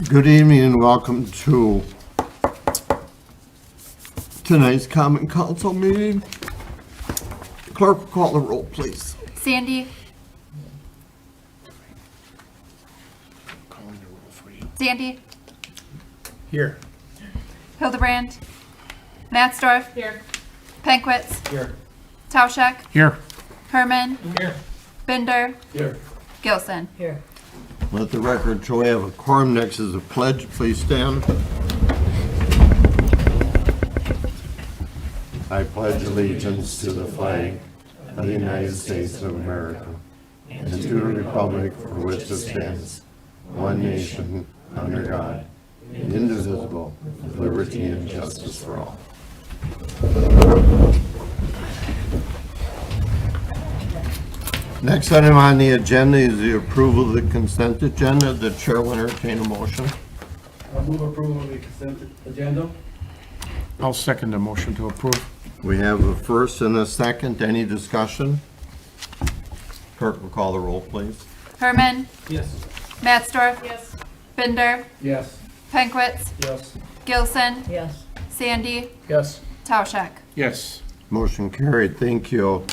Good evening and welcome to tonight's Common Council meeting. Clerk will call the roll, please. Sandy. Calling the roll for you. Sandy. Here. Hildebrand. Matsdorf. Here. Penkwitz. Here. Tauschek. Here. Herman. Here. Binder. Here. Gilson. Here. Let the record show we have a quorum. Next is a pledge. Please stand. I pledge allegiance to the flag of the United States of America and to the republic for which it stands, one nation, under God, indivisible, with liberty and justice for all. Next item on the agenda is the approval of the consent agenda. The chair will entertain a motion. I'll move approval of the consent agenda. I'll second the motion to approve. We have a first and a second. Any discussion? Clerk will call the roll, please. Herman. Yes. Matsdorf. Yes. Binder. Yes. Penkwitz. Yes. Gilson. Yes. Sandy. Yes. Tauschek. Yes. Motion carried. Thank you.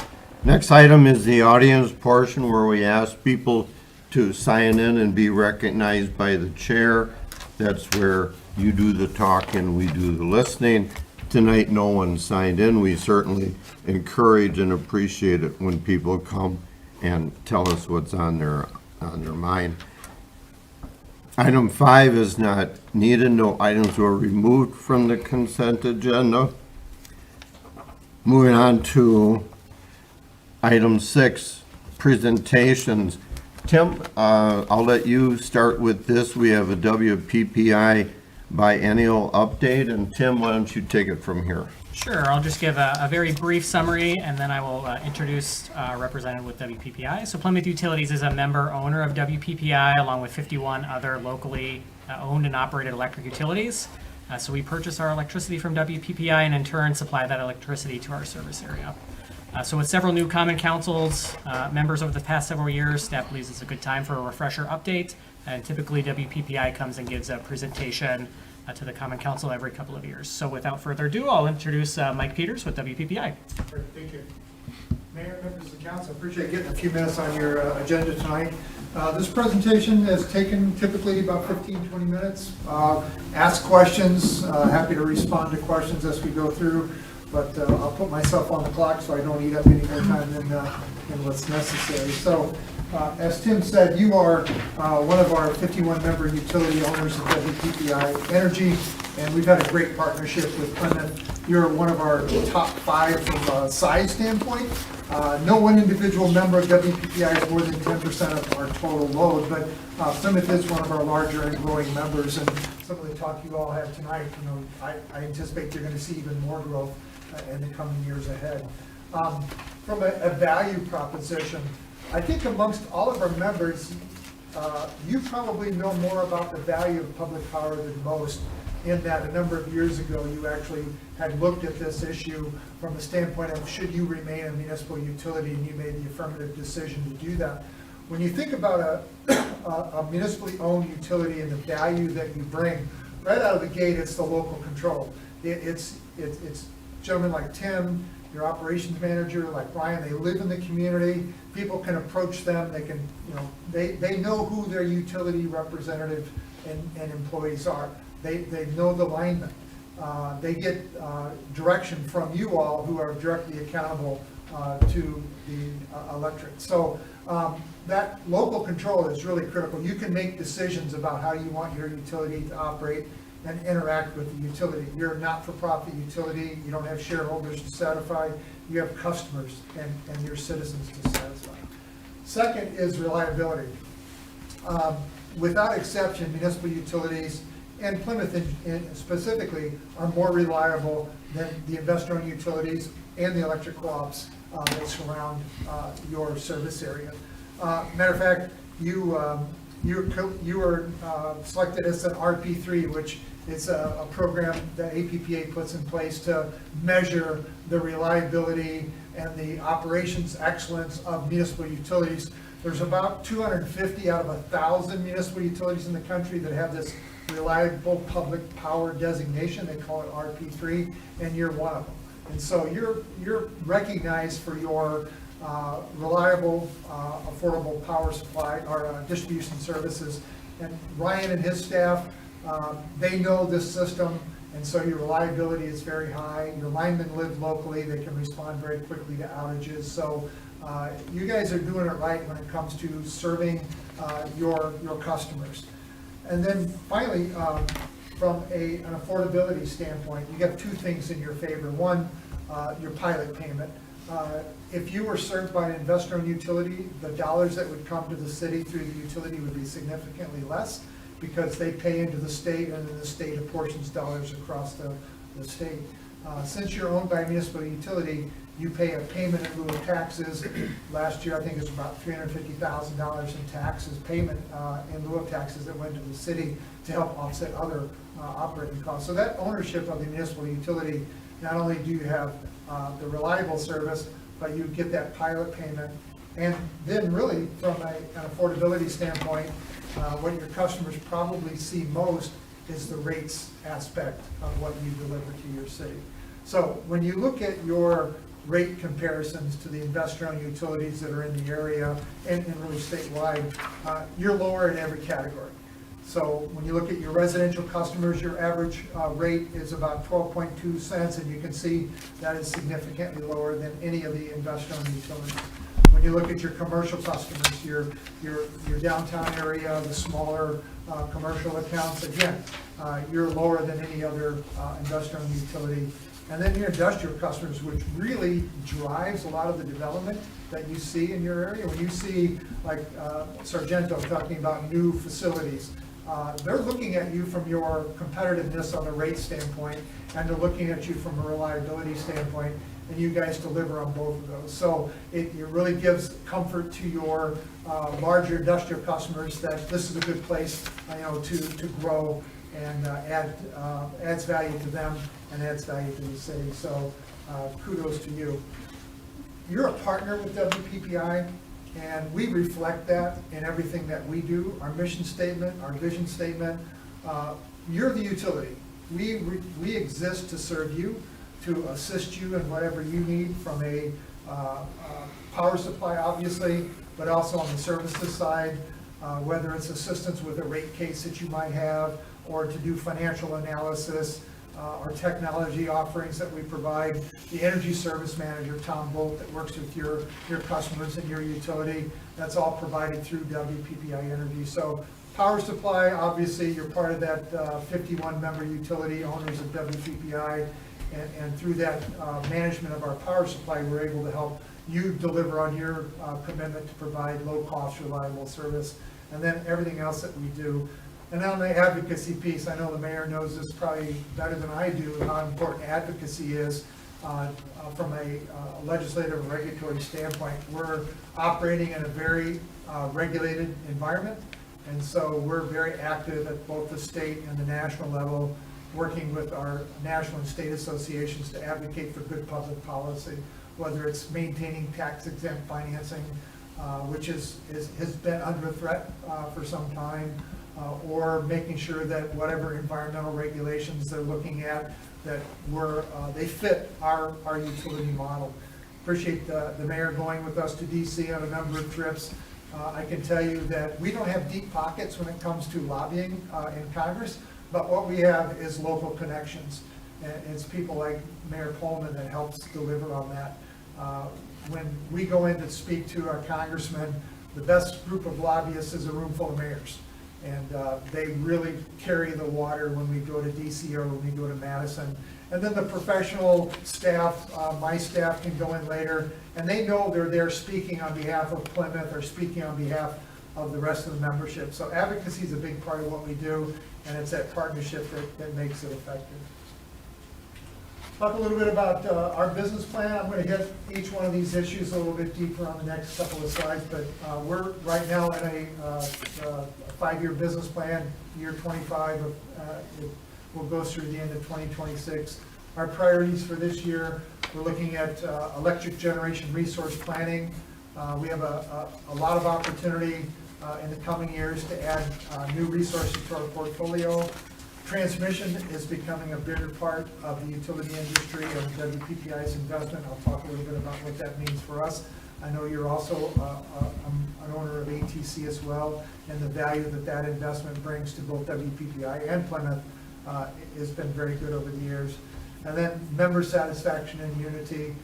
Next item is the audience portion where we ask people to sign in and be recognized by the chair. That's where you do the talking, we do the listening. Tonight, no one signed in. We certainly encourage and appreciate it when people come and tell us what's on their mind. Item 5 is not needed. No items were removed from the consent agenda. Moving on to item 6, presentations. Tim, I'll let you start with this. We have a WPPI biennial update, and Tim, why don't you take it from here? Sure, I'll just give a very brief summary, and then I will introduce a representative with WPPI. So Plymouth Utilities is a member owner of WPPI, along with 51 other locally owned and operated electric utilities. So we purchase our electricity from WPPI and in turn supply that electricity to our service area. So with several new common councils members over the past several years, staff believes it's a good time for a refresher update. And typically WPPI comes and gives a presentation to the Common Council every couple of years. So without further ado, I'll introduce Mike Peters with WPPI. Great, thank you. Mayor, members of the council, I appreciate getting a few minutes on your agenda tonight. This presentation has taken typically about 15, 20 minutes. Ask questions, happy to respond to questions as we go through, but I'll put myself on the clock so I don't eat up any more time than what's necessary. So, as Tim said, you are one of our 51 member utility owners of WPPI Energy, and we've had a great partnership with Plymouth. You're one of our top 5 from a size standpoint. No one individual member of WPPI is more than 10% of our total load, but Plymouth is one of our larger and growing members, and some of the talk you all had tonight, I anticipate you're going to see even more growth in the coming years ahead. From a value proposition, I think amongst all of our members, you probably know more about the value of public power than most, in that a number of years ago, you actually had looked at this issue from the standpoint of should you remain a municipal utility, and you made the affirmative decision to do that. When you think about a municipally owned utility and the value that you bring, right out of the gate, it's the local control. It's gentlemen like Tim, your operations manager, like Brian, they live in the community. People can approach them. They can, they know who their utility representative and employees are. They know the linemen. They get direction from you all who are directly accountable to the electric. So that local control is really critical. You can make decisions about how you want your utility to operate and interact with the utility. You're a not-for-profit utility. You don't have shareholders to satisfy. You have customers and your citizens to satisfy. Second is reliability. Without exception, municipal utilities and Plymouth specifically are more reliable than the investor-owned utilities and the electric co-ops that surround your service area. Matter of fact, you were selected as an RP3, which is a program that APPA puts in place to measure the reliability and the operations excellence of municipal utilities. There's about 250 out of 1,000 municipal utilities in the country that have this reliable public power designation. They call it RP3, and you're one of them. And so you're recognized for your reliable, affordable power supply or distribution services. And Ryan and his staff, they know this system, and so your reliability is very high. Your linemen live locally, they can respond very quickly to outages. So you guys are doing it right when it comes to serving your customers. And then finally, from an affordability standpoint, you got two things in your favor. One, your pilot payment. If you were served by an investor-owned utility, the dollars that would come to the city through the utility would be significantly less because they pay into the state and then the state apportions dollars across the state. Since you're owned by a municipal utility, you pay a payment in lieu of taxes. Last year, I think it was about $350,000 in taxes, payment in lieu of taxes that went to the city to help offset other operating costs. So that ownership of the municipal utility, not only do you have the reliable service, but you get that pilot payment. And then really, from an affordability standpoint, what your customers probably see most is the rates aspect of what you deliver to your city. So when you look at your rate comparisons to the investor-owned utilities that are in the area and really statewide, you're lower in every category. So when you look at your residential customers, your average rate is about 12.2 cents, and you can see that is significantly lower than any of the investor-owned utilities. When you look at your commercial customers, your downtown area, the smaller commercial accounts, again, you're lower than any other investor-owned utility. And then your industrial customers, which really drives a lot of the development that you see in your area. When you see like Sargento talking about new facilities, they're looking at you from your competitiveness on a rate standpoint, and they're looking at you from a reliability standpoint, and you guys deliver on both of those. So it really gives comfort to your larger industrial customers that this is a good place, to grow and adds value to them and adds value to the city. So kudos to you. You're a partner with WPPI, and we reflect that in everything that we do, our mission statement, our vision statement. You're the utility. We exist to serve you, to assist you in whatever you need from a power supply, obviously, but also on the services side, whether it's assistance with a rate case that you might have, or to do financial analysis, our technology offerings that we provide, the energy service manager, Tom Bolt, that works with your customers and your utility, that's all provided through WPPI Energy. So power supply, obviously, you're part of that 51-member utility owners of WPPI, and through that management of our power supply, we're able to help you deliver on your commitment to provide low-cost, reliable service, and then everything else that we do. And on the advocacy piece, I know the mayor knows this probably better than I do, how important advocacy is from a legislative and regulatory standpoint. We're operating in a very regulated environment, and so we're very active at both the state and the national level, working with our national and state associations to advocate for good public policy, whether it's maintaining tax-exempt financing, which has been under threat for some time, or making sure that whatever environmental regulations they're looking at, that they fit our utility model. Appreciate the mayor going with us to DC on a number of trips. I can tell you that we don't have deep pockets when it comes to lobbying in Congress, but what we have is local connections. And it's people like Mayor Pullman that helps deliver on that. When we go in to speak to our congressmen, the best group of lobbyists is a room full of mayors. And they really carry the water when we go to DC or when we go to Madison. And then the professional staff, my staff can go in later, and they know they're there speaking on behalf of Plymouth or speaking on behalf of the rest of the membership. So advocacy is a big part of what we do, and it's that partnership that makes it effective. Talk a little bit about our business plan. I'm going to hit each one of these issues a little bit deeper on the next couple of slides, but we're right now in a 5-year business plan, year 25. It will go through the end of 2026. Our priorities for this year, we're looking at electric generation resource planning, We have a lot of opportunity in the coming years to add new resources to our portfolio. Transmission is becoming a bigger part of the utility industry and WPPI's investment. I'll talk a little bit about what that means for us. I know you're also an owner of ATC as well, and the value that that investment brings to both WPPI and Plymouth has been very good over the years. And then member satisfaction and unity.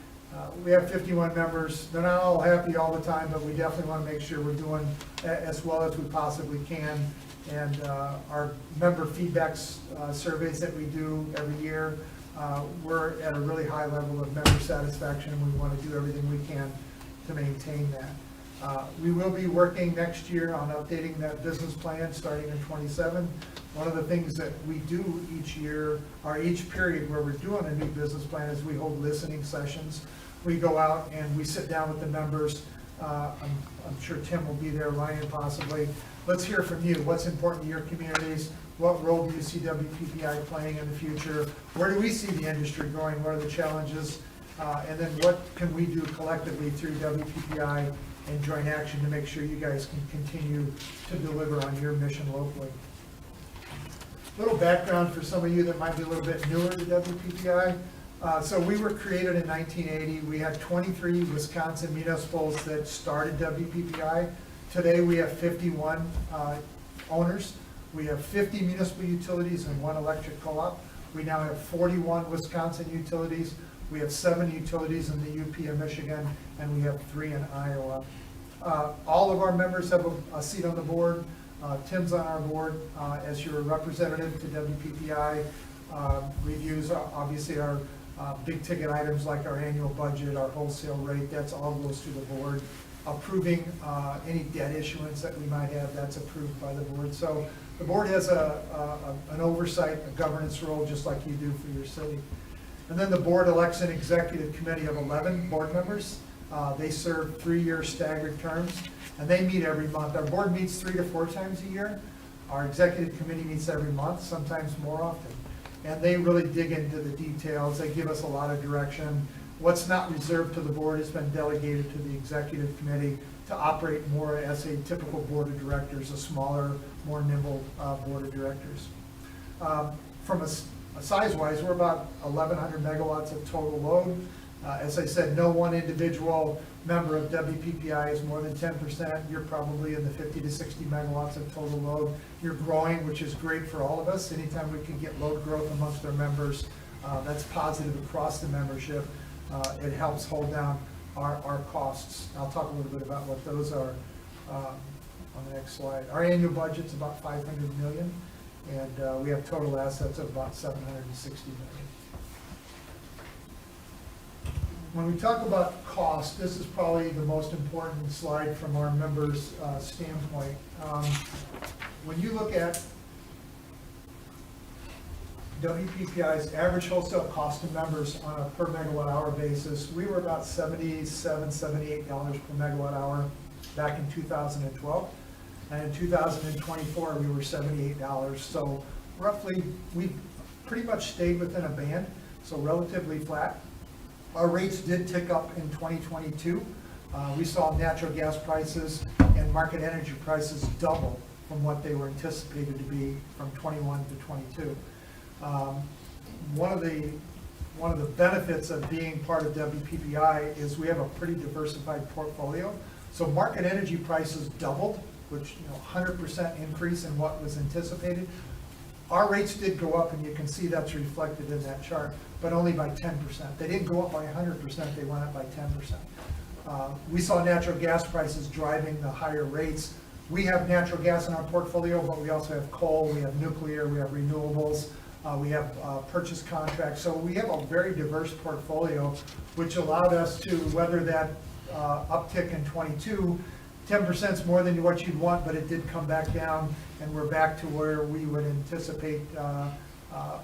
We have 51 members. They're not all happy all the time, but we definitely want to make sure we're doing as well as we possibly can. And our member feedback surveys that we do every year, we're at a really high level of member satisfaction, and we want to do everything we can to maintain that. We will be working next year on updating that business plan starting in '27. One of the things that we do each year, or each period where we're doing a new business plan, is we hold listening sessions. We go out and we sit down with the members. I'm sure Tim will be there, Ryan possibly. Let's hear from you. What's important to your communities? What role do you see WPPI playing in the future? Where do we see the industry going? What are the challenges? And then what can we do collectively through WPPI and joint action to make sure you guys can continue to deliver on your mission locally? A little background for some of you that might be a little bit newer to WPPI. So we were created in 1980. We had 23 Wisconsin municipals that started WPPI. Today we have 51 owners. We have 50 municipal utilities and 1 electric co-op. We now have 41 Wisconsin utilities. We have 7 utilities in the UP of Michigan, and we have 3 in Iowa. All of our members have a seat on the board. Tim's on our board as your representative to WPPI. Reviews obviously our big ticket items like our annual budget, our wholesale rate, that's all goes to the board. Approving any debt issuance that we might have, that's approved by the board. So the board has an oversight, a governance role, just like you do for your city. And then the board elects an executive committee of 11 board members. They serve 3-year staggered terms, and they meet every month. Our board meets 3 to 4 times a year. Our executive committee meets every month, sometimes more often. And they really dig into the details. They give us a lot of direction. What's not reserved to the board has been delegated to the executive committee to operate more as a typical board of directors, a smaller, more nimble board of directors. From a size-wise, we're about 1,100 megawatts of total load. As I said, no one individual member of WPPI is more than 10%. You're probably in the 50 to 60 megawatts of total load. You're growing, which is great for all of us. Anytime we can get load growth amongst our members, that's positive across the membership. It helps hold down our costs. I'll talk a little bit about what those are on the next slide. Our annual budget's about $500 million, and we have total assets of about $760 million. When we talk about cost, this is probably the most important slide from our members' standpoint. When you look at WPPI's average wholesale cost to members on a per megawatt hour basis, we were about $77, $78 per megawatt hour back in 2012. And in 2024, we were $78. So roughly, we've pretty much stayed within a band, so relatively flat. Our rates did tick up in 2022. We saw natural gas prices and market energy prices double from what they were anticipated to be from 21 to 22. One of the benefits of being part of WPPI is we have a pretty diversified portfolio. So market energy prices doubled, which 100% increase in what was anticipated. Our rates did go up, and you can see that's reflected in that chart, but only by 10%. They didn't go up by 100%, they went up by 10%. We saw natural gas prices driving the higher rates. We have natural gas in our portfolio, but we also have coal, we have nuclear, we have renewables, we have purchase contracts. So we have a very diverse portfolio, which allowed us to weather that uptick in 22. 10% is more than what you'd want, but it did come back down, and we're back to where we would anticipate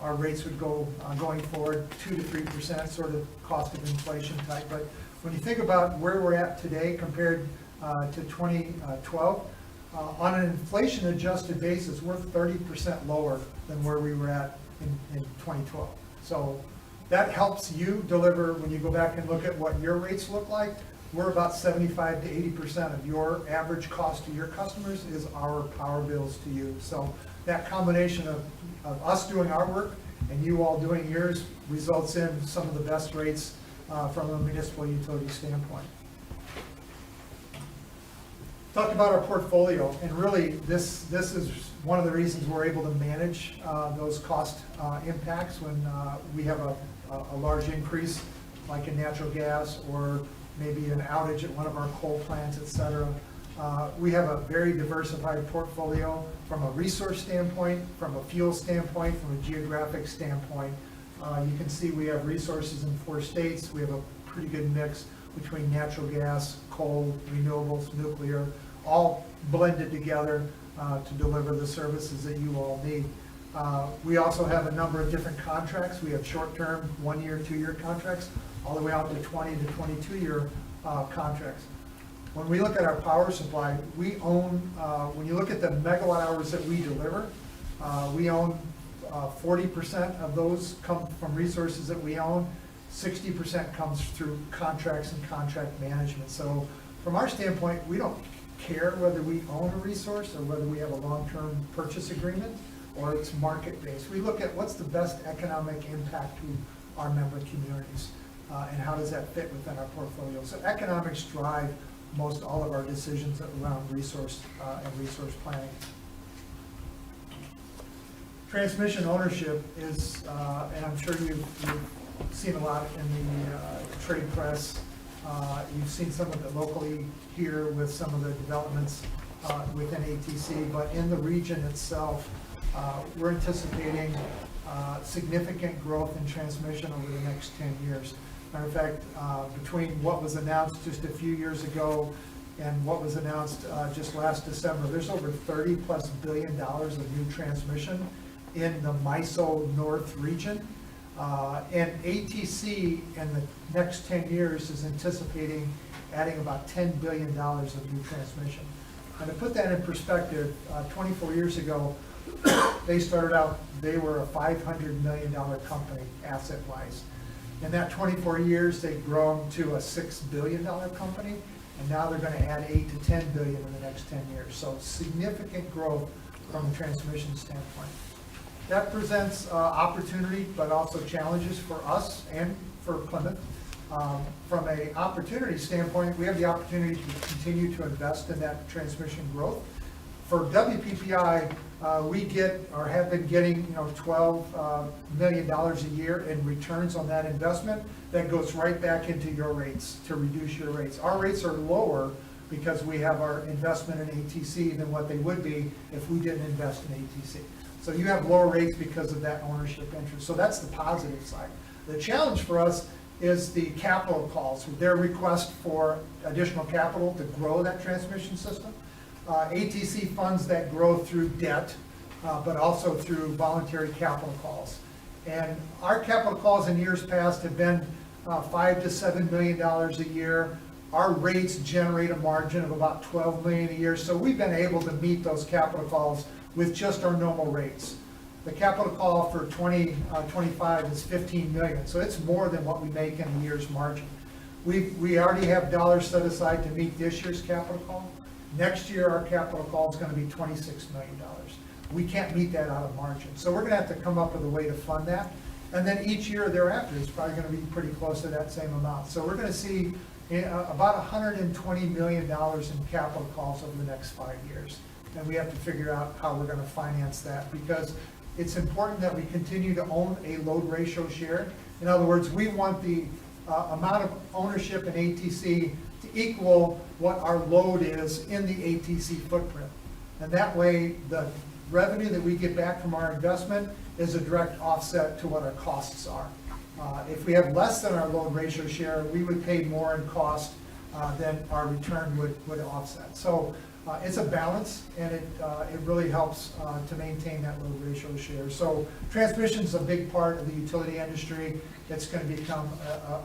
our rates would go going forward, 2 to 3%, sort of cost of inflation type. But when you think about where we're at today compared to 2012, on an inflation-adjusted basis, we're 30% lower than where we were at in 2012. So that helps you deliver when you go back and look at what your rates look like. we're about 75 to 80% of your average cost to your customers is our power bills to you. So that combination of us doing our work and you all doing yours results in some of the best rates from a municipal utility standpoint. Talked about our portfolio, and really this is one of the reasons we're able to manage those cost impacts when we have a large increase like in natural gas or maybe an outage at one of our coal plants, et cetera. We have a very diversified portfolio from a resource standpoint, from a fuel standpoint, from a geographic standpoint. You can see we have resources in 4 states. We have a pretty good mix between natural gas, coal, renewables, nuclear, all blended together to deliver the services that you all need. We also have a number of different contracts. We have short-term, 1-year, 2-year contracts, all the way out to 20 to 22-year contracts. When we look at our power supply, we own, when you look at the megawatt hours that we deliver, we own 40% of those come from resources that we own. 60% comes through contracts and contract management. So from our standpoint, we don't care whether we own a resource or whether we have a long-term purchase agreement or it's market-based. We look at what's the best economic impact to our member communities and how does that fit within our portfolio. So economics drive most all of our decisions around resource and resource planning. Transmission ownership is, and I'm sure you've seen a lot in the trade press. You've seen some of it locally here with some of the developments within ATC, but in the region itself, we're anticipating significant growth in transmission over the next 10 years. Matter of fact, between what was announced just a few years ago and what was announced just last December, there's over $30+ billion of new transmission in the MISO North region. And ATC in the next 10 years is anticipating adding about $10 billion of new transmission. And to put that in perspective, 24 years ago, they started out, they were a $500 million company asset-wise. In that 24 years, they've grown to a $6 billion company, and now they're going to add 8 to 10 billion in the next 10 years. So significant growth from a transmission standpoint. That presents opportunity, but also challenges for us and for Plymouth. From an opportunity standpoint, we have the opportunity to continue to invest in that transmission growth. For WPPI, we get or have been getting $12 million a year in returns on that investment. That goes right back into your rates to reduce your rates. Our rates are lower because we have our investment in ATC than what they would be if we didn't invest in ATC. So you have lower rates because of that ownership interest. So that's the positive side. The challenge for us is the capital calls, their request for additional capital to grow that transmission system. ATC funds that grow through debt, but also through voluntary capital calls. And our capital calls in years past have been $5 to $7 million a year. Our rates generate a margin of about $12 million a year. So we've been able to meet those capital calls with just our normal rates. The capital call for 2025 is $15 million. So it's more than what we make in a year's margin. We already have dollars set aside to meet this year's capital call. Next year, our capital call is going to be $26 million. We can't meet that out of margin. So we're going to have to come up with a way to fund that. And then each year thereafter is probably going to be pretty close to that same amount. So we're going to see about $120 million in capital calls over the next 5 years. And we have to figure out how we're going to finance that, because it's important that we continue to own a load ratio share. In other words, we want the amount of ownership in ATC to equal what our load is in the ATC footprint. And that way, the revenue that we get back from our investment is a direct offset to what our costs are. If we have less than our load ratio share, we would pay more in cost than our return would offset. So it's a balance, and it really helps to maintain that load ratio share. So transmission is a big part of the utility industry. It's going to become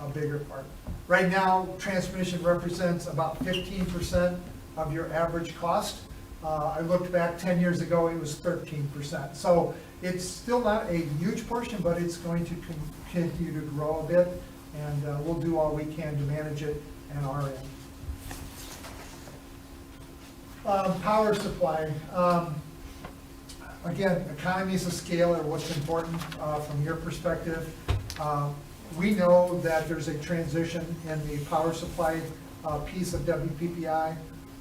a bigger part. Right now, transmission represents about 15% of your average cost. I looked back 10 years ago, it was 13%. So it's still not a huge portion, but it's going to continue to grow a bit, and we'll do all we can to manage it on our end. Power supply. Again, economies of scale are what's important from your perspective. We know that there's a transition in the power supply piece of WPPI.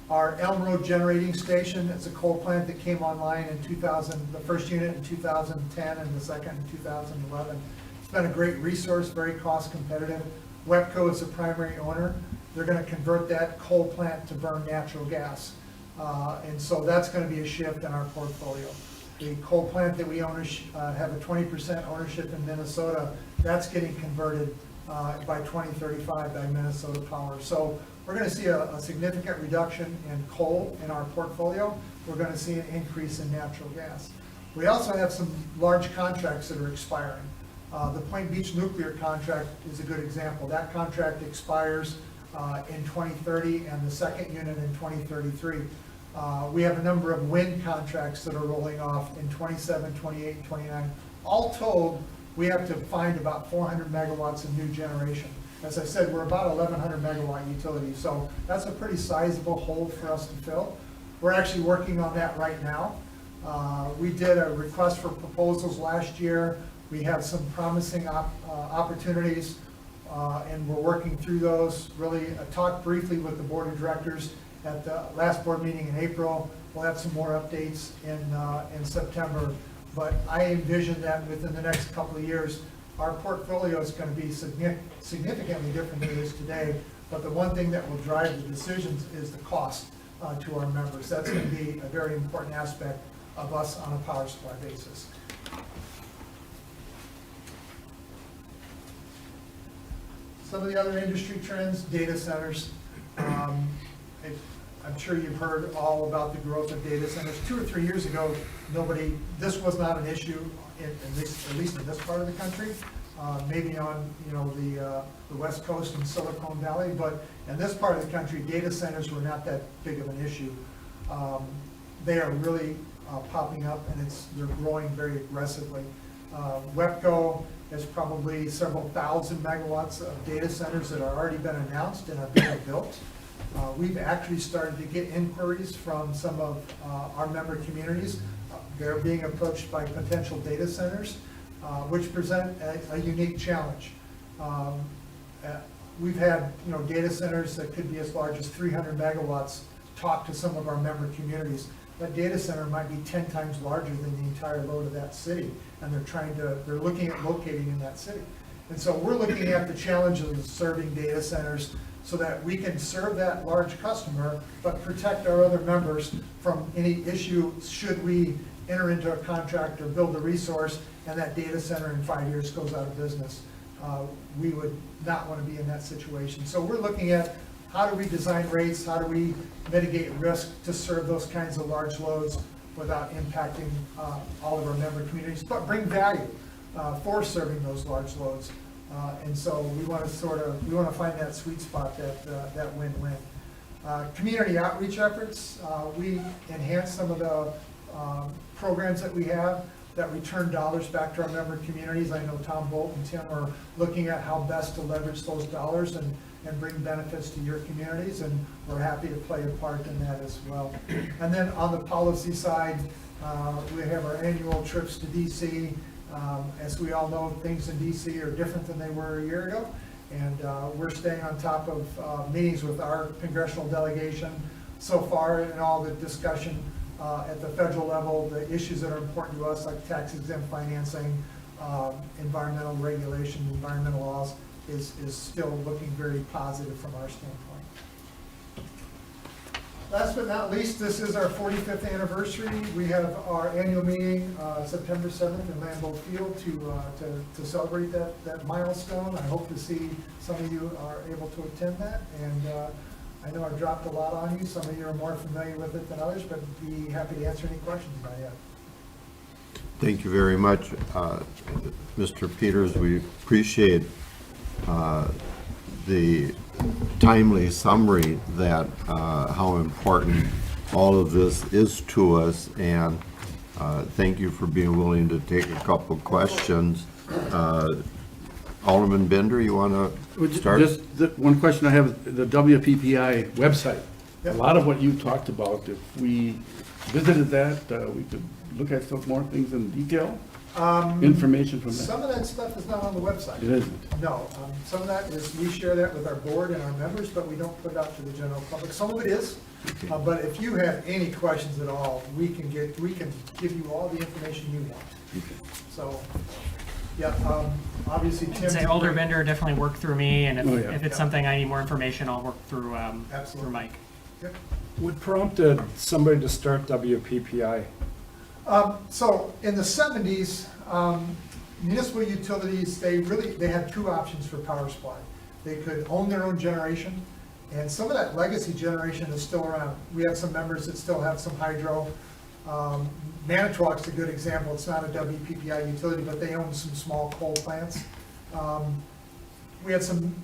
Our Elm Road Generating Station, it's a coal plant that came online in 2000, the first unit in 2010 and the second in 2011. It's been a great resource, very cost competitive. WEPCO is the primary owner. They're going to convert that coal plant to burn natural gas. And so that's going to be a shift in our portfolio. The coal plant that we own, have a 20% ownership in Minnesota, that's getting converted by 2035 by Minnesota Power. So we're going to see a significant reduction in coal in our portfolio. We're going to see an increase in natural gas. We also have some large contracts that are expiring. The Point Beach nuclear contract is a good example. That contract expires in 2030 and the second unit in 2033. We have a number of wind contracts that are rolling off in 27, 28, and 29. All told, we have to find about 400 megawatts of new generation. As I said, we're about 1,100 megawatt utility, so that's a pretty sizable hole for us to fill. We're actually working on that right now. We did a request for proposals last year. We have some promising opportunities, and we're working through those. Really, I talked briefly with the board of directors at the last board meeting in April. We'll have some more updates in September. But I envision that within the next couple of years, our portfolio is going to be significantly different than it is today. But the one thing that will drive the decisions is the cost to our members. That's going to be a very important aspect of us on a power supply basis. Some of the other industry trends, data centers. I'm sure you've heard all about the growth of data centers. 2 or 3 years ago, this was not an issue, at least in this part of the country. Maybe on the West Coast and Silicon Valley, but in this part of the country, data centers were not that big of an issue. They are really popping up, and they're growing very aggressively. WEPCO has probably several thousand megawatts of data centers that have already been announced and are being built. We've actually started to get inquiries from some of our member communities. They're being approached by potential data centers, which present a unique challenge. We've had data centers that could be as large as 300 megawatts talk to some of our member communities. That data center might be 10 times larger than the entire load of that city, and they're looking at locating in that city. And so we're looking at the challenges of serving data centers so that we can serve that large customer, but protect our other members from any issue should we enter into a contract or build a resource and that data center in 5 years goes out of business. We would not want to be in that situation. So we're looking at how do we design rates, how do we mitigate risk to serve those kinds of large loads without impacting all of our member communities, but bring value for serving those large loads. And so we want to find that sweet spot, that win-win. Community outreach efforts, we enhance some of the programs that we have that return dollars back to our member communities. I know Tom Bolt and Tim are looking at how best to leverage those dollars and bring benefits to your communities, and we're happy to play a part in that as well. And then on the policy side, we have our annual trips to DC. As we all know, things in DC are different than they were a year ago, and we're staying on top of meetings with our congressional delegation. So far in all the discussion at the federal level, the issues that are important to us, like tax-exempt financing, environmental regulation, environmental laws, is still looking very positive from our standpoint. Last but not least, this is our 45th anniversary. We have our annual meeting September 7th in Lambeau Field to celebrate that milestone. I hope to see some of you are able to attend that. And I know I've dropped a lot on you. Some of you are more familiar with it than others, but be happy to answer any questions about it. Thank you very much, Mr. Peters. We appreciate the timely summary that how important all of this is to us, and thank you for being willing to take a couple questions. Alderman Bender, you want to start? Just one question I have, the WPPI website, A lot of what you talked about, if we visited that, we could look at some more things in detail, information from that. Some of that stuff is not on the website. It isn't. No, some of that is, we share that with our board and our members, but we don't put it out to the general public. Some of it is, but if you have any questions at all, we can give you all the information you want. So, yeah, obviously Tim. I'd say older vendor definitely work through me, and Oh, yeah. if it's something I need more information, I'll work through, Absolutely. through Mike. Yep. What prompted somebody to start WPPI? So in the 70s, municipal utilities, they had two options for power supply. They could own their own generation, and some of that legacy generation is still around. We have some members that still have some hydro. Manitowoc's a good example. It's not a WPPI utility, but they own some small coal plants. We had some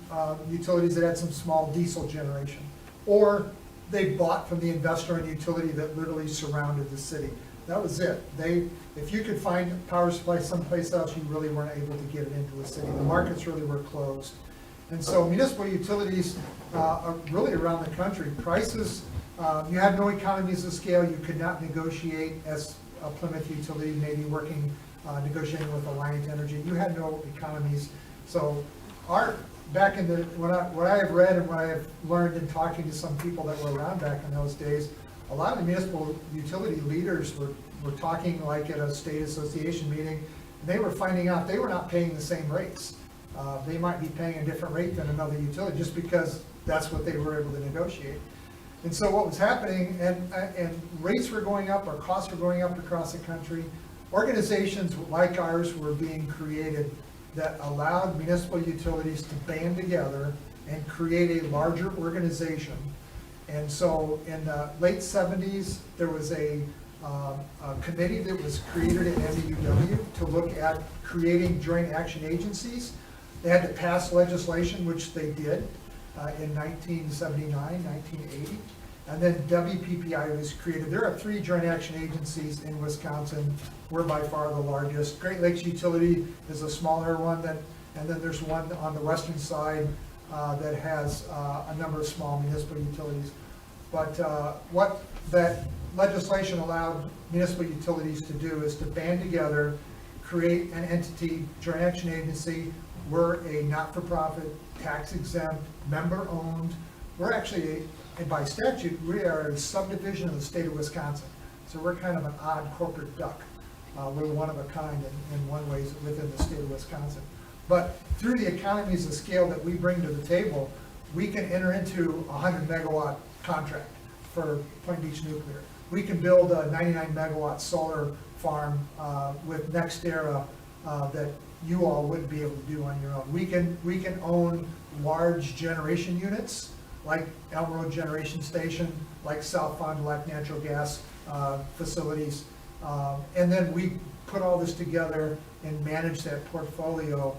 utilities that had some small diesel generation. Or they bought from the investor and utility that literally surrounded the city. That was it. If you could find power supply someplace else, you really weren't able to get it into a city. The markets really were closed. And so municipal utilities are really around the country, prices, you had no economies of scale. You could not negotiate as a Plymouth utility, maybe negotiating with Alliant Energy. You had no economies. So back in what I have read and what I have learned in talking to some people that were around back in those days, a lot of the municipal utility leaders were talking like at a state association meeting, and they were finding out they were not paying the same rates. They might be paying a different rate than another utility just because that's what they were able to negotiate. And so what was happening, and rates were going up, or costs were going up across the country. Organizations like ours were being created that allowed municipal utilities to band together and create a larger organization. And so in the late 70s, there was a committee that was created at MUW to look at creating joint action agencies. They had to pass legislation, which they did in 1979, 1980. And then WPPI was created. There are 3 joint action agencies in Wisconsin. We're by far the largest. Great Lakes Utility is a smaller one, and then there's one on the western side that has a number of small municipal utilities. But what that legislation allowed municipal utilities to do is to band together, create an entity, joint action agency. We're a not-for-profit, tax-exempt, member-owned. We're actually, and by statute, we are a subdivision of the state of Wisconsin. So we're kind of an odd corporate duck. We're one of a kind in one way within the state of Wisconsin. But through the economies of scale that we bring to the table, we can enter into a 100 megawatt contract for Point Beach Nuclear. We can build a 99 megawatt solar farm with NextEra that you all wouldn't be able to do on your own. We can own large generation units like Elm Road Generation Station, like South Fond du Lac natural gas facilities. And then we put all this together and manage that portfolio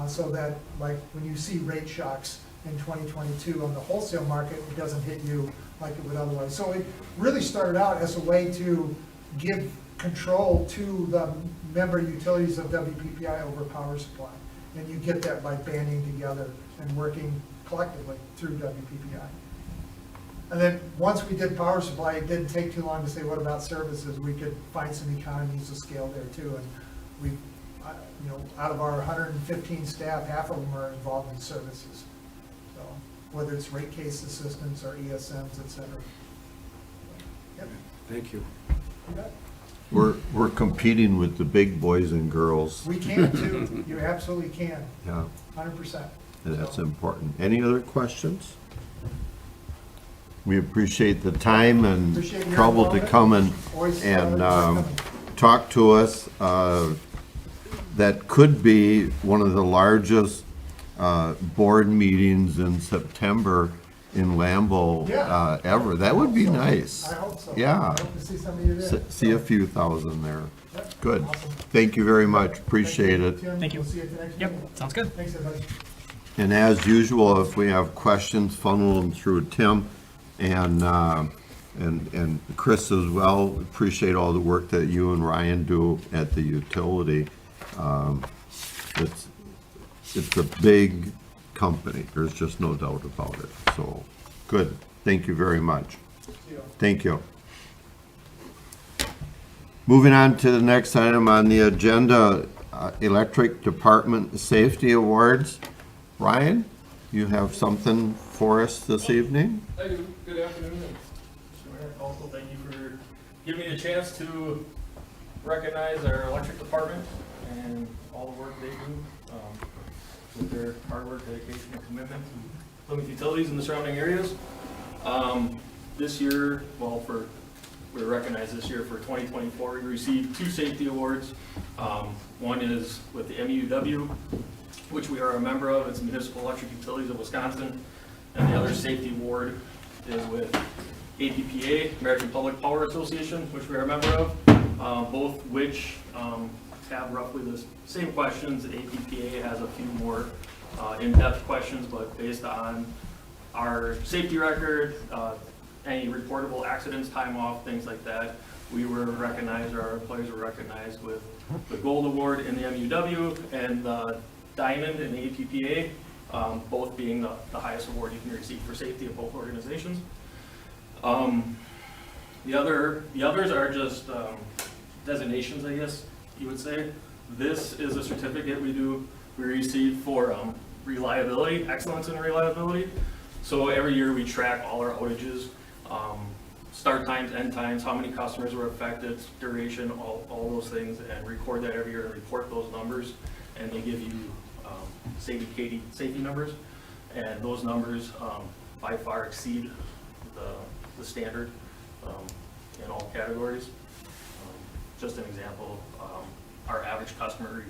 so that, like, when you see rate shocks in 2022 on the wholesale market, it doesn't hit you like it would otherwise. So it really started out as a way to give control to the member utilities of WPPI over power supply. And you get that by banding together and working collectively through WPPI. And then once we did power supply, it didn't take too long to say, what about services? We could find some economies of scale there too. And we, out of our 115 staff, half of them are involved in services. So whether it's rate case assistance or ESMs, et cetera. Yep. Thank you. You bet. We're competing with the big boys and girls. We can too. You absolutely can. Yeah, 100%. and that's important. Any other questions? We appreciate the time and Appreciate your trouble to involvement. come and Always and talk to us. That could be one of the largest board meetings in September in Lambeau Yeah. ever. That would be nice. I hope so. Yeah. I hope to see some of you there. See a few thousand there. Yep. Good. Awesome. Thank you very much. Appreciate it. Tim. Thank you. We'll see you at the next Yep, meeting. sounds good. Thanks, everybody. And as usual, if we have questions, funnel them through Tim and Chris as well. Appreciate all the work that you and Ryan do at the utility. It's a big company. There's just no doubt about it. So, good. Thank you very much. Thank you. Moving on to the next item on the agenda, Electric Department Safety Awards. Ryan, you have something for us this evening? I do. Good afternoon, Mr. Mayor, Council, thank you for giving me a chance to recognize our electric department and all the work they do with their hard work, dedication, and commitment to Plymouth Utilities in the surrounding areas. This year, we were recognized this year for 2024. We received 2 safety awards. One is with the MUW, which we are a member of. It's Municipal Electric Utilities of Wisconsin. And the other safety award is with APPA, American Public Power Association, which we are a member of, both which have roughly the same questions. APPA has a few more in-depth questions, but based on our safety record, any reportable accidents, time off, things like that, we were recognized, or our employees were recognized with the Gold Award in the MUW and the Diamond in the APPA, both being the highest award you can receive for safety of both organizations. The others are just designations, I guess you would say. This is a certificate we receive for reliability, excellence in reliability. So every year we track all our outages, start times, end times, how many customers were affected, duration, all those things, and record that every year and report those numbers. And they give you safety numbers, and those numbers by far exceed the standard in all categories. Just an example, our average customer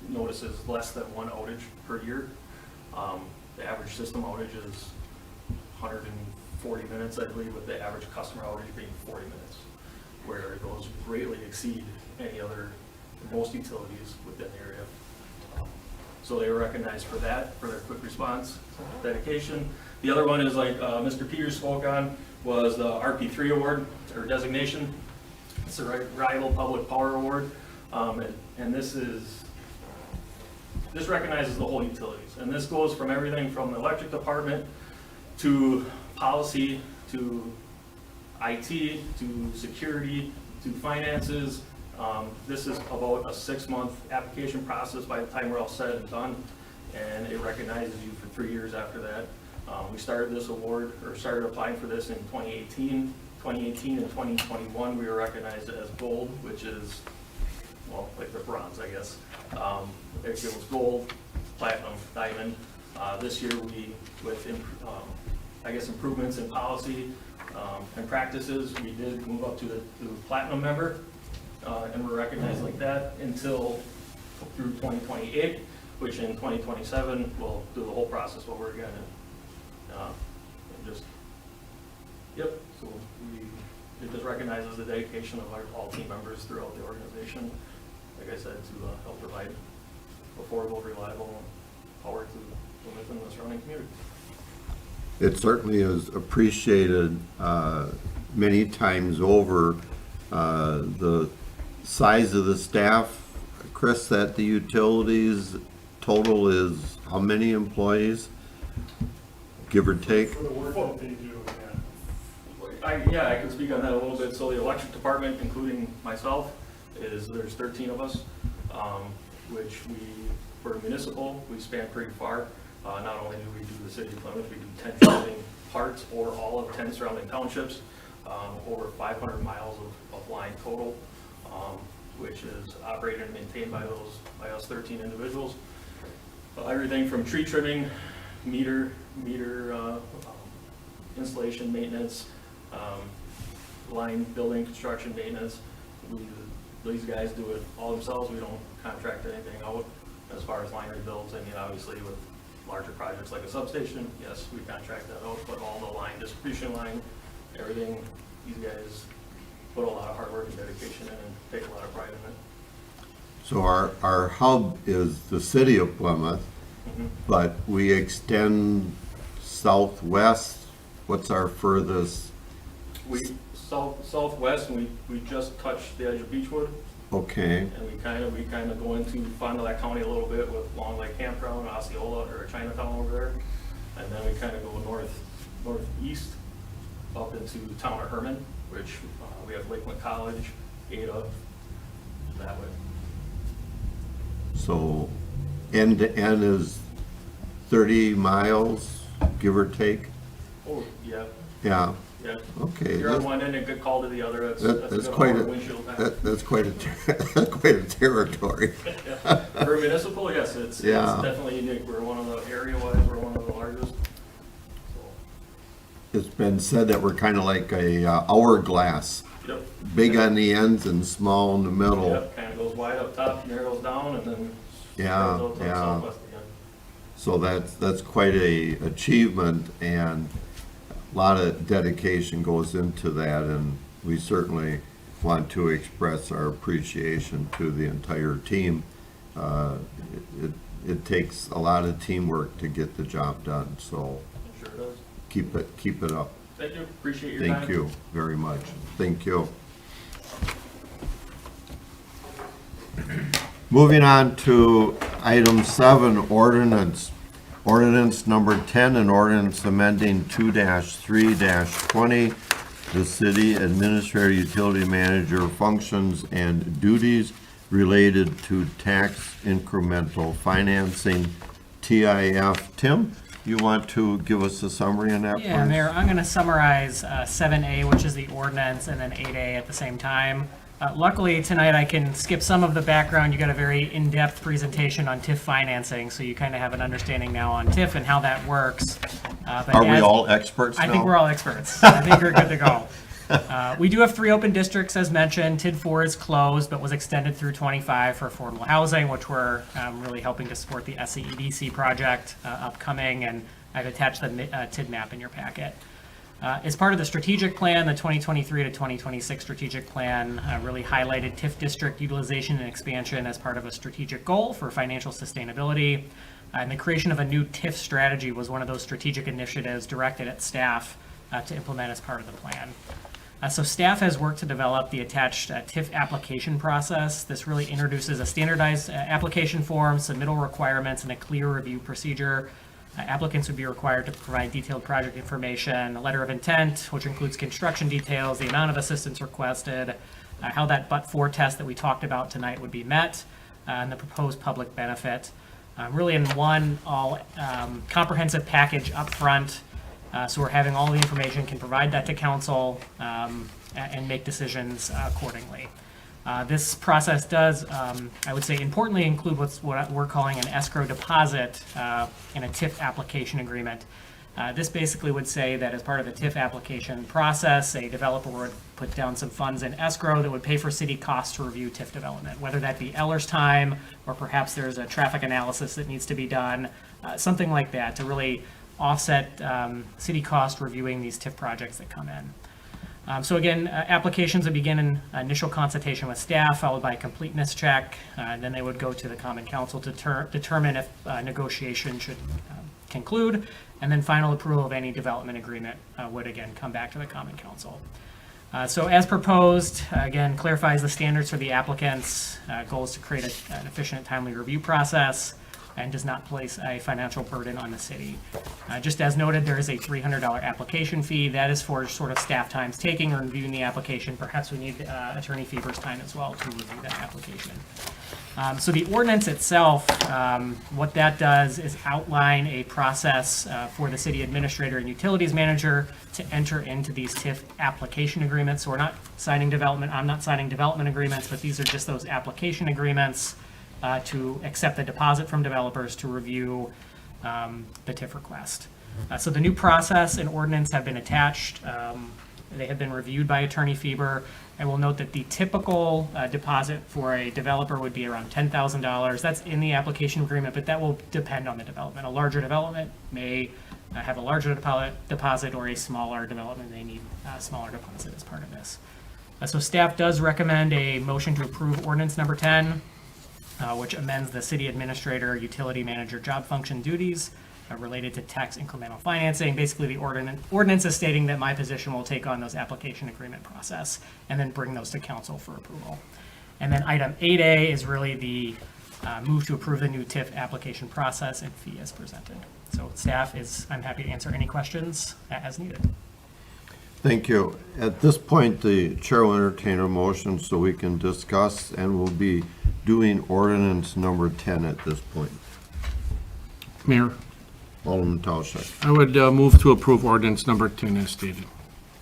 notices less than 1 outage per year. The average system outage is 140 minutes, I believe, with the average customer outage being 40 minutes, where those greatly exceed most utilities within the area. So they were recognized for that, for their quick response, dedication. The other one is, like Mr. Peters spoke on, was the RP3 award, or designation. It's a Reliable Public Power Award, and this recognizes the whole utilities. And this goes from everything from the electric department to policy, to IT, to security, to finances. This is about a 6-month application process by the time we're all said and done, and it recognizes you for 3 years after that. We started this award, or started applying for this in 2018. 2018 and 2021, we were recognized as gold, which is, well, like the bronze, I guess. It was gold, platinum, diamond. This year, with improvements in policy and practices, we did move up to the platinum member, and we're recognized like that through 2028, which in 2027 we'll do the whole process over again. So it just recognizes the dedication of all team members throughout the organization, like I said, to help provide affordable, reliable power to within the surrounding community. It certainly is appreciated many times over. The size of the staff, Chris, at the utilities total is how many employees, give or take? For the work that they do, I can speak on that a little bit. So the electric department, including myself, there's 13 of us, which for municipal, we span pretty far. Not only do we do the city of Plymouth, we do 10 surrounding parts or all of 10 surrounding townships, over 500 miles of line total, which is operated and maintained by us 13 individuals. Everything from tree trimming, meter installation, maintenance, line building, construction, maintenance. These guys do it all themselves. We don't contract anything out. As far as line rebuilds, I mean, obviously with larger projects like a substation, yes, we contract that out, but all the line, distribution line, everything, these guys put a lot of hard work and dedication in and take a lot of pride in it. So our hub is the city of Plymouth, but we extend southwest. What's our furthest? Southwest, and we just touched the edge of Beechwood. Okay. And we kind of go into Fond du Lac County a little bit with Long Lake Campground, Osceola, or Chinatown over there. And then we kind of go northeast up into the town of Herman, which we have Lakeland College, Ada, that way. So end to end is 30 miles, give or take? Oh, yeah, Yeah, yeah. okay. You're on one end and good call to the other, that's That's a good quite hour a, windshield time. that's quite a, that's quite a territory. Yeah. For a municipal, yes, it's Yeah. definitely unique. We're one of the, area-wise, we're one of the largest. So, It's been said that we're kind of like a hourglass, yep. big on the ends and small in the middle. Yep, kind of goes wide up top, narrows down, and then Yeah, spreads out to the yeah. southwest again. So that's quite a achievement, and a lot of dedication goes into that, and we certainly want to express our appreciation to the entire team. It takes a lot of teamwork to get the job done, so I'm sure it does. keep it up. Thank you, appreciate your time. Thank you very much. Thank you. Moving on to item 7, ordinance. Ordinance number 10, an ordinance amending 2-3-20, the city administrator utility manager functions and duties related to tax incremental financing, TIF. Tim, you want to give us a summary on that, please? Yeah, Mayor, I'm going to summarize 7A, which is the ordinance, and then 8A at the same time. Luckily, tonight I can skip some of the background. You got a very in-depth presentation on TIF financing, so you kind of have an understanding now on TIF and how that works. But Are we as- all experts now? I think we're all experts. I think we're good to go. We do have 3 open districts, as mentioned. TID 4 is closed, but was extended through 25 for affordable housing, which we're really helping to support the SCEDC project upcoming, and I've attached the TID map in your packet. As part of the strategic plan, the 2023 to 2026 strategic plan really highlighted TIF district utilization and expansion as part of a strategic goal for financial sustainability. And the creation of a new TIF strategy was one of those strategic initiatives directed at staff to implement as part of the plan. So staff has worked to develop the attached TIF application process. This really introduces a standardized application form, submittal requirements, and a clear review procedure. Applicants would be required to provide detailed project information, a letter of intent, which includes construction details, the amount of assistance requested, how that but-for test that we talked about tonight would be met, and the proposed public benefit. Really in one comprehensive package up front. So we're having all the information, can provide that to council and make decisions accordingly. This process does, I would say, importantly include what we're calling an escrow deposit in a TIF application agreement. This basically would say that as part of the TIF application process, a developer would put down some funds in escrow that would pay for city costs to review TIF development, whether that be Eller's time, or perhaps there's a traffic analysis that needs to be done, something like that, to really offset city cost reviewing these TIF projects that come in. So again, applications would begin in initial consultation with staff, followed by a completeness check. And then they would go to the Common Council to determine if negotiation should conclude. And then final approval of any development agreement would again come back to the Common Council. So as proposed, again, clarifies the standards for the applicants, goals to create an efficient, timely review process, and does not place a financial burden on the city. Just as noted, there is a $300 application fee. That is for sort of staff times taking or reviewing the application. Perhaps we need Attorney Fever's time as well to review that application. So the ordinance itself, what that does is outline a process for the city administrator and utilities manager to enter into these TIF application agreements. So we're not signing development, I'm not signing development agreements, but these are just those application agreements to accept the deposit from developers to review the TIF request. So the new process and ordinance have been attached. They have been reviewed by Attorney Fever. I will note that the typical deposit for a developer would be around $10,000. That's in the application agreement, but that will depend on the development. A larger development may have a larger deposit, or a smaller development may need a smaller deposit as part of this. So staff does recommend a motion to approve ordinance number 10. Which amends the city administrator, utility manager job function duties related to tax incremental financing. Basically, the ordinance is stating that my position will take on those application agreement process and then bring those to council for approval. And then item 8A is really the move to approve the new TIF application process and fee as presented. So staff I'm happy to answer any questions as needed. Thank you. At this point, the chair will entertain a motion so we can discuss, and we'll be doing ordinance number 10 at this point. Mayor, Alderman Tauschek. I would move to approve ordinance number 10 as stated.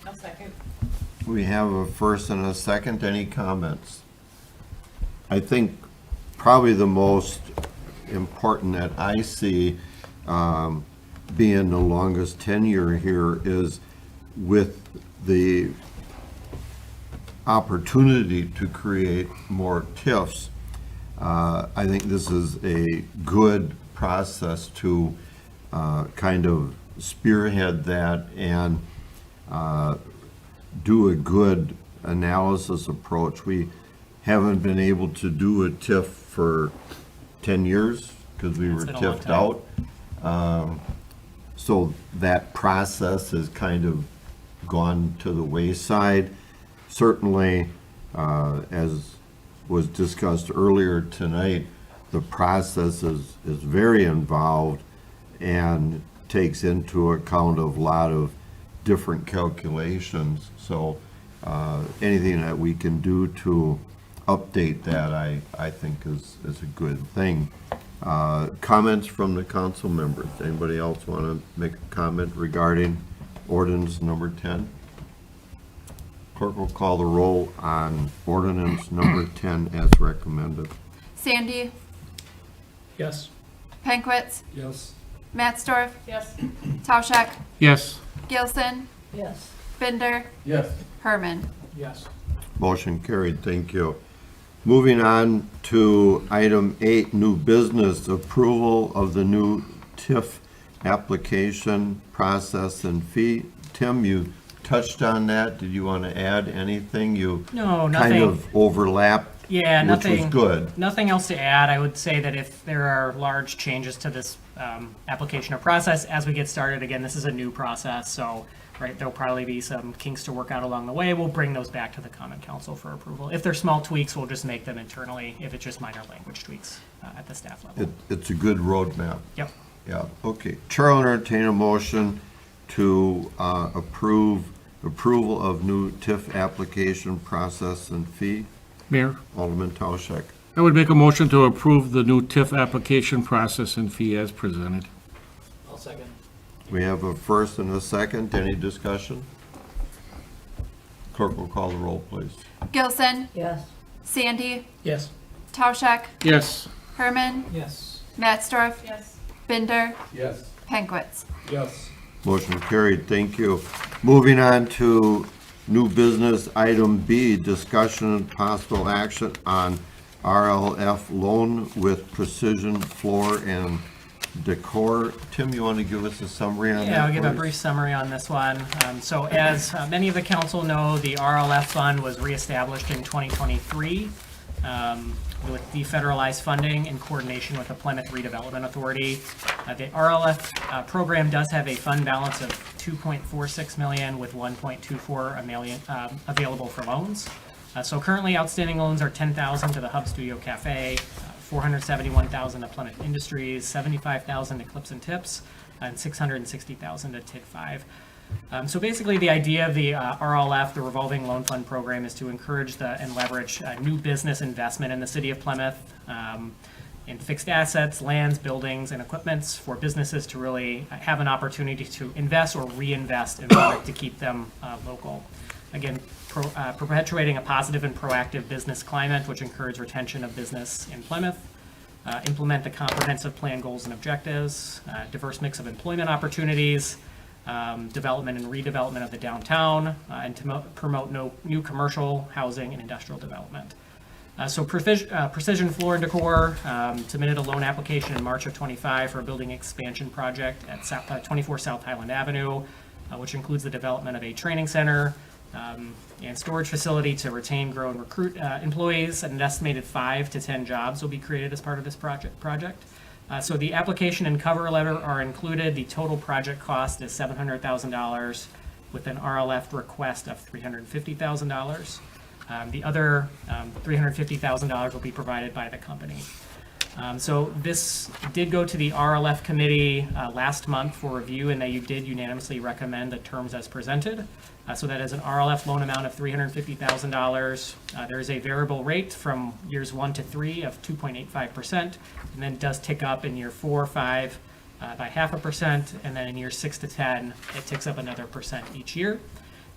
I'll second. We have a first and a second. Any comments? I think probably the most important that I see, being the longest tenure here, is with the opportunity to create more TIFs. I think this is a good process to kind of spearhead that and do a good analysis approach. We haven't been able to do a TIF for 10 years because we were It's been a long TIFed out. So that process has kind of gone to the wayside. Certainly, as was discussed earlier tonight, the process is very involved and takes into account a lot of different calculations. So anything that we can do to update that, I think is a good thing. Comments from the council members? Anybody else want to make a comment regarding ordinance number 10? Clerk will call the roll on ordinance number 10 as recommended. Sandy, Yes. Pankwitz, Yes. Matsdorf, Yes. Tauschek, Yes. Gilson, Yes. Binder, Yes. Herman. Yes. Motion carried, thank you. Moving on to item 8, new business, approval of the new TIF application process and fee. Tim, you touched on that. Did you want to add anything? You No, kind nothing. of overlapped, Yeah, which was nothing. good. Nothing else to add. I would say that if there are large changes to this application or process as we get started, again, this is a new process, so there'll probably be some kinks to work out along the way. We'll bring those back to the Common Council for approval. If they're small tweaks, we'll just make them internally. If it's just minor language tweaks at the staff level. It's a good roadmap. Yep. Yeah, okay. Chair will entertain a motion to approval of new TIF application process and fee. Mayor, Alderman Tauschek. I would make a motion to approve the new TIF application process and fee as presented. I'll second. We have a first and a second. Any discussion? Clerk will call the roll, please. Gilson, Yes. Sandy, Yes. Tauschek, Yes. Herman, Yes. Matsdorf, Yes. Binder, Yes. Pankwitz. Yes. Motion carried. Thank you. Moving on to new business, item B, discussion and possible action on RLF loan with Precision Floor and Decor. Tim, you want to give us a summary on that? Yeah, I'll give a please? brief summary on this one. So as many of the council know, the RLF fund was reestablished in 2023 with defederalized funding in coordination with the Plymouth Redevelopment Authority. The RLF program does have a fund balance of $2.46 million with $1.24 million available for loans. So currently outstanding loans are $10,000 to the Hub Studio Cafe, $471,000 to Plymouth Industries, $75,000 to Clips and Tips, and $660,000 to TID 5. So basically, the idea of the RLF, the revolving loan fund program, is to encourage and leverage new business investment in the city of Plymouth in fixed assets, lands, buildings, and equipments for businesses to really have an opportunity to invest or reinvest in Plymouth to keep them local. Again, perpetuating a positive and proactive business climate, which encourages retention of business in Plymouth. Implement the comprehensive plan goals and objectives, diverse mix of employment opportunities, development and redevelopment of the downtown, and to promote new commercial, housing, and industrial development. So Precision Floor and Decor submitted a loan application in March of 25 for a building expansion project at 24 South Highland Avenue, which includes the development of a training center and storage facility to retain, grow, and recruit employees. An estimated 5 to 10 jobs will be created as part of this project. So the application and cover letter are included. The total project cost is $700,000 with an RLF request of $350,000. The other $350,000 will be provided by the company. So this did go to the RLF committee last month for review, and they did unanimously recommend the terms as presented. So that is an RLF loan amount of $350,000. There is a variable rate from years 1 to 3 of 2.85%, and then it does tick up in year 4, 5 by 0.5%, and then in year 6 to 10, it ticks up another percent each year.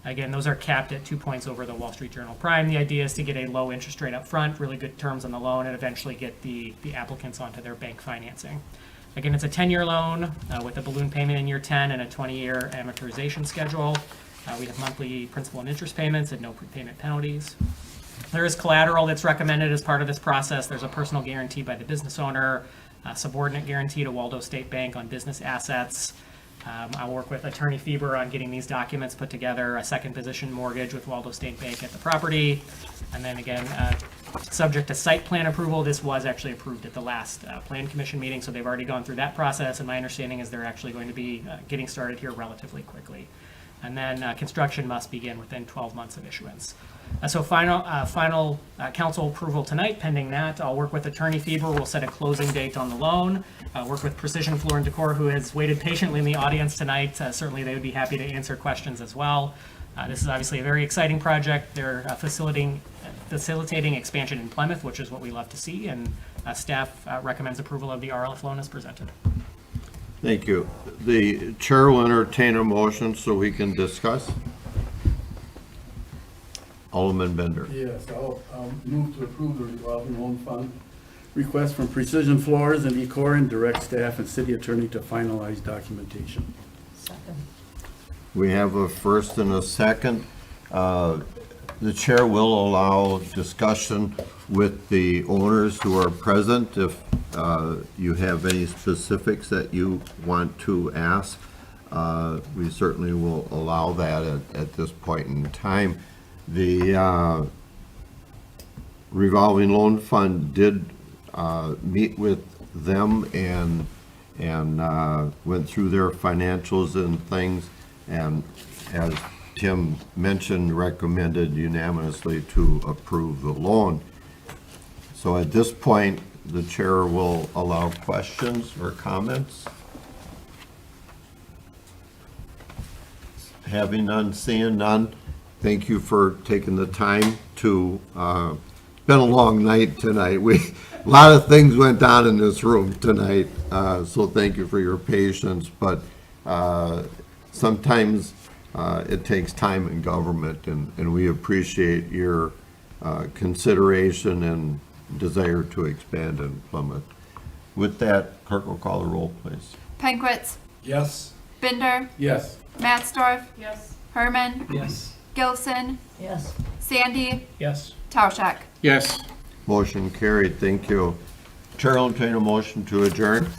Again, those are capped at 2 points over the Wall Street Journal Prime. The idea is to get a low interest rate up front, really good terms on the loan, and eventually get the applicants onto their bank financing. Again, it's a 10-year loan with a balloon payment in year 10 and a 20-year amortization schedule. We have monthly principal and interest payments and no prepayment penalties. There is collateral that's recommended as part of this process. There's a personal guarantee by the business owner, a subordinate guarantee to Waldo State Bank on business assets. I'll work with Attorney Fieber on getting these documents put together, a second position mortgage with Waldo State Bank at the property. And then again, subject to site plan approval, this was actually approved at the last Plan Commission meeting, so they've already gone through that process, and my understanding is they're actually going to be getting started here relatively quickly. And then construction must begin within 12 months of issuance. So final council approval tonight. Pending that, I'll work with Attorney Fieber. We'll set a closing date on the loan. Work with Precision Floor and Decor, who has waited patiently in the audience tonight. Certainly, they would be happy to answer questions as well. This is obviously a very exciting project. They're facilitating expansion in Plymouth, which is what we love to see, and staff recommends approval of the RLF loan as presented. Thank you. The chair will entertain a motion so we can discuss. Alderman Bender. Yes, I'll move to approve the revolving loan fund request from Precision Floors and Decor and direct staff and city attorney to finalize documentation. We have a first and a second. The chair will allow discussion with the owners who are present. If you have any specifics that you want to ask, we certainly will allow that at this point in time. The revolving loan fund did meet with them and went through their financials and things, and as Tim mentioned, recommended unanimously to approve the loan. So at this point, the chair will allow questions or comments. Having none, seeing none, thank you for taking the time to, it's been a long night tonight. A lot of things went on in this room tonight, so thank you for your patience, but sometimes it takes time in government, and we appreciate your consideration and desire to expand in Plymouth. With that, clerk will call the roll, please. Penquitz, Yes? Binder, Yes. Matsdorf, Yes. Herman, Yes. Gilson, Yes. Sandy, Yes. Tauschak. Yes. Motion carried, thank you. Chair will entertain a motion to adjourn.